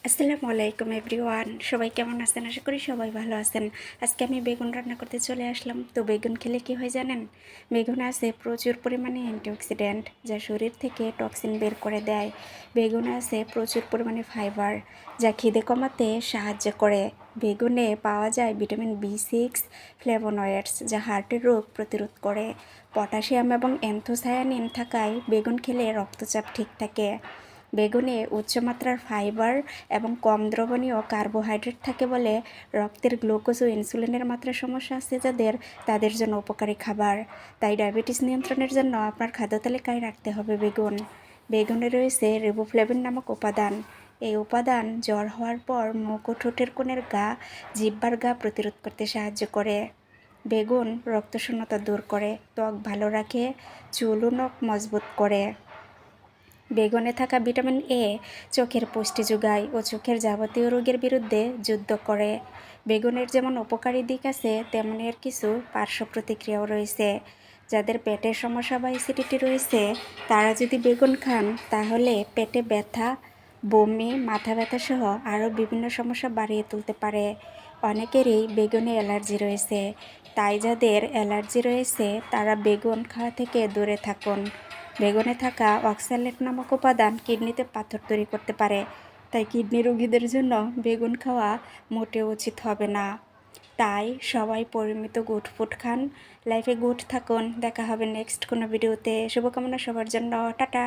আসসালামু আলাইকুম এভরিওয়ান, সবাই কেমন আছেন? আশা করি সবাই ভালো আছেন। আজকে আমি বেগুন রান্না করতে চলে আসলাম। তো বেগুন খেলে কি হয় জানেন? বেগুনে আছে প্রচুর পরিমাণে অ্যান্টিঅক্সিডেন্ট, যা শরীর থেকে টক্সিন বের করে দেয়। বেগুনে আছে প্রচুর পরিমাণে ফাইবার, যা খিদে কমাতে সাহায্য করে। বেগুনে পাওয়া যায় ভিটামিন B6, ফ্লেভোনয়েডস, যা হার্টের রোগ প্রতিরোধ করে। পটাশিয়াম এবং অ্যান্থোসায়ানিন থাকায় বেগুন খেলে রক্তচাপ ঠিক থাকে। বেগুনে উচ্চমাত্রার ফাইবার এবং কম দ্রবণীয় কার্বোহাইড্রেট থাকে বলে রক্তের গ্লুকোজ ও ইনসুলিনের মাত্রা সমস্যা আছে যাদের, তাদের জন্য উপকারী খাবার। তাই ডায়াবেটিস নিয়ন্ত্রণের জন্য আপনার খাদ্য তালিকায় রাখতে হবে বেগুন। বেগুনে রয়েছে রিবোফ্লেভিন নামক উপাদান। এই উপাদান জ্বর হওয়ার পর মুখ ও ঠোঁটের কোণের ঘা, জিহ্বার ঘা প্রতিরোধ করতে সাহায্য করে। বেগুন রক্তশূন্যতা দূর করে, ত্বক ভালো রাখে, চুল ও নখ মজবুত করে। বেগুনে থাকা ভিটামিন এ চোখের পুষ্টি যোগায় ও চোখের যাবতীয় রোগের বিরুদ্ধে যুদ্ধ করে। বেগুনের যেমন উপকারী দিক আছে, তেমনি এর কিছু পার্শ্ব প্রতিক্রিয়াও রয়েছে। যাদের পেটের সমস্যা বা অ্যাসিডিটি রয়েছে, তারা যদি বেগুন খান তাহলে পেটে ব্যথা, বমি, মাথা ব্যথা সহ আরও বিভিন্ন সমস্যা বাড়িয়ে তুলতে পারে। অনেকেরই বেগুনে অ্যালার্জি রয়েছে, তাই যাদের অ্যালার্জি রয়েছে তারা বেগুন খাওয়া থেকে দূরে থাকুন। বেগুনে থাকা অক্সালেট নামক উপাদান কিডনিতে পাথর তৈরি করতে পারে, তাই কিডনি রোগীদের জন্য বেগুন খাওয়া মোটেও উচিত হবে না। তাই সবাই পরিমিত গুড ফুড খান, লাইফে গুড থাকুন। দেখা হবে নেক্সট কোনো ভিডিওতে। শুভকামনা সবার জন্য। টাটা।